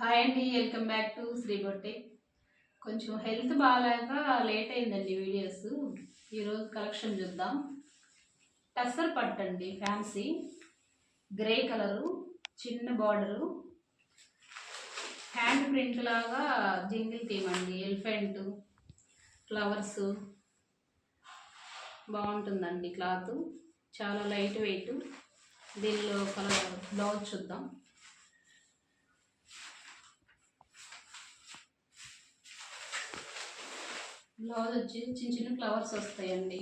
Hi అండి, welcome back to Sri boutique. కొంచెం health బాగాలేక లేట్ అయిందండి వీడియోస్. ఈరోజు కలెక్షన్ చూద్దాం. టస్సర్ పట్టు అండి, ఫ్యాన్సీ గ్రే కలరు, చిన్న బార్డరు, హ్యాండ్ ప్రింట్ లాగా జింగిల్ థీమ్ అండి. ఎలిఫెంట్ ఫ్లవర్స్ బాగుంటుందండి. క్లాత్ చాలా లైట్ వెయిట్. దీనిలో కలర్ బ్లౌజ్ చూద్దాం. బ్లౌజ్ వచ్చి చిన్న చిన్న ఫ్లవర్స్ వస్తాయండి.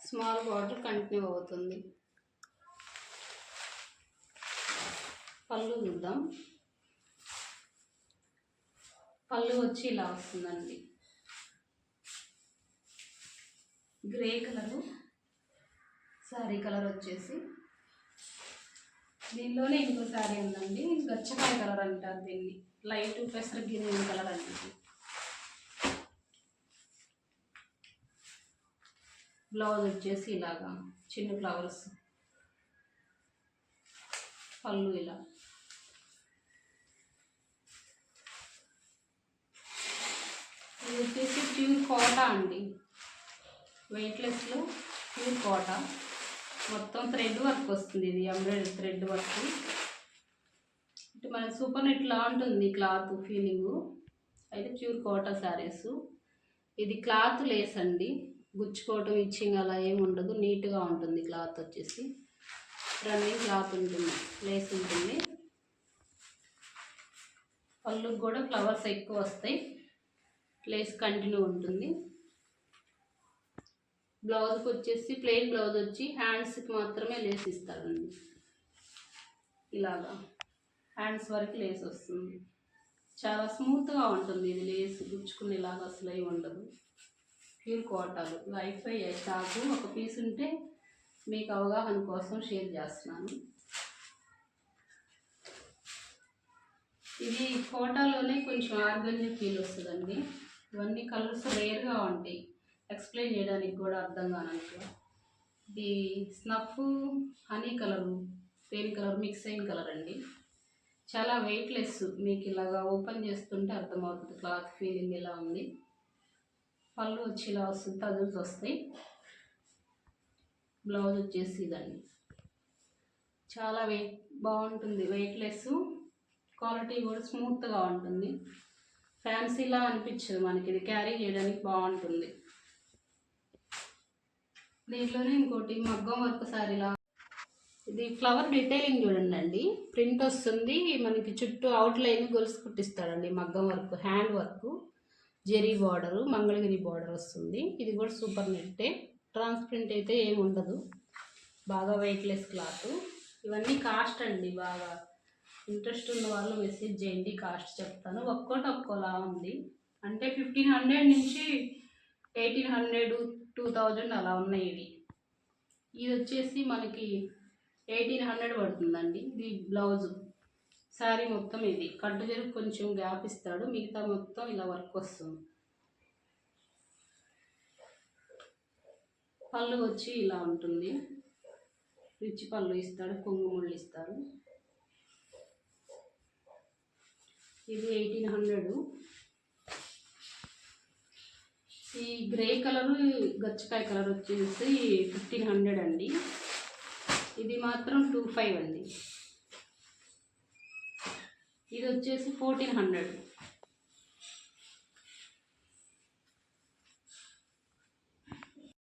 స్మాల్ బార్డర్ కంటిన్యూ అవుతుంది. పళ్ళు చూద్దాం. పళ్ళు వచ్చి ఇలా వస్తుందండి. గ్రే కలరు శారీ కలర్ వచ్చేసి, దీనిలోనే ఇంకో శారీ ఉందండి. గచ్చకాయ కలర్ అంటారు దీన్ని. లైట్ పెసర గ్రీన్ కలర్ అండి. బ్లౌజ్ వచ్చేసి ఇలాగా చిన్న ఫ్లవర్స్, పళ్ళు ఇలా. ఇది వచ్చేసి ప్యూర్ కోటా అండి. వెయిట్లెస్లో ప్యూర్ కోటా. మొత్తం థ్రెడ్ వర్క్ వస్తుంది. ఇది ఎంబ్రాయిడరీ థ్రెడ్ వర్క్. ఇటు మన సూపర్ నెట్లా ఉంటుంది క్లాత్ ఫీలింగు. అయితే ప్యూర్ కోటా శారీస్. ఇది క్లాత్ లేస్ అండి. గుచ్చుకోవటం, ఇచ్చింగ్ అలా ఏమి ఉండదు. నీట్గా ఉంటుంది క్లాత్ వచ్చేసి. రన్నింగ్ క్లాత్ ఉంటుంది, లేస్ ఉంటుంది. పళ్ళుకి కూడా ఫ్లవర్స్ ఎక్కువ వస్తాయి. లేస్ కంటిన్యూ ఉంటుంది. బ్లౌజ్కి వచ్చేసి ప్లెయిన్ బ్లౌజ్ వచ్చి హ్యాండ్స్కి మాత్రమే లేస్ ఇస్తారండి. ఇలాగా హ్యాండ్స్ వరకు లేస్ వస్తుంది. చాలా స్మూత్గా ఉంటుంది ఇది. లేస్ గుచ్చుకునేలాగా అసలు అయి ఉండదు. ప్యూర్ కోటాలు. వైఫై స్టాకు ఒక పీస్ ఉంటే మీకు అవగాహన కోసం షేర్ చేస్తున్నాను. ఇది కోటాలోనే కొంచెం ఆర్గంజా ఫీల్ వస్తుందండి. ఇవన్నీ కలర్స్ రేర్గా ఉంటాయి, ఎక్స్ప్లెయిన్ చేయడానికి కూడా అర్థం కానట్టు. ఇది snuff honey colour, pale colour mix అయిన కలర్ అండి. చాలా వెయిట్లెస్. మీకు ఇలాగా ఓపెన్ చేస్తుంటే అర్థమవుతుంది క్లాత్ ఫీలింగ్ ఎలా ఉంది. పళ్ళు వచ్చి ఇలా వస్తుంది, తగులుతూ వస్తాయి. బ్లౌజ్ వచ్చేసి ఇదండి. చాలా బాగుంటుంది. వెయిట్లెస్, క్వాలిటీ కూడా స్మూత్గా ఉంటుంది. ఫ్యాన్సీలా అనిపించదు మనకి. ఇది క్యారీ చేయడానికి బాగుంటుంది. దీంట్లోనే ఇంకోటి మగ్గం వర్క్ శారీలా. ఇది ఫ్లవర్ డీటెయిలింగ్ చూడండి అండి. ప్రింట్ వస్తుంది మనకి. చుట్టూ అవుట్లైన్ గొలుసు కుట్టిస్తాడండి. మగ్గం work, hand work, zari border, Mangalagiri border వస్తుంది. ఇది కూడా సూపర్ నెట్టే. ట్రాన్స్పరెంట్ అయితే ఏమి ఉండదు. బాగా వెయిట్లెస్ క్లాత్. ఇవన్నీ కాస్ట్ అండి. బాగా ఇంట్రెస్ట్ ఉన్న వాళ్ళు మెసేజ్ చేయండి, కాస్ట్ చెప్తాను. ఒక్కోటి ఒక్కోలా ఉంది. అంటే 1500 నుంచి 1800, 2000 అలా ఉన్నాయి ఇవి. ఇది వచ్చేసి మనకి 1800 పడుతుందండి. ఇది బ్లౌజు. శారీ మొత్తం ఇది కట్టు జరుగు కొంచెం గ్యాప్ ఇస్తాడు, మిగతా మొత్తం ఇలా వర్క్ వస్తుంది. పళ్ళు వచ్చి ఇలా ఉంటుంది. రిచ్ పళ్ళు ఇస్తాడు, కొంగు ముళ్ళు ఇస్తారు. ఇది 1800. ఈ గ్రే కలరు, గచ్చకాయ కలర్ వచ్చేసి 1500 అండి. ఇది మాత్రం 25 అండి. ఇది వచ్చేసి 1400.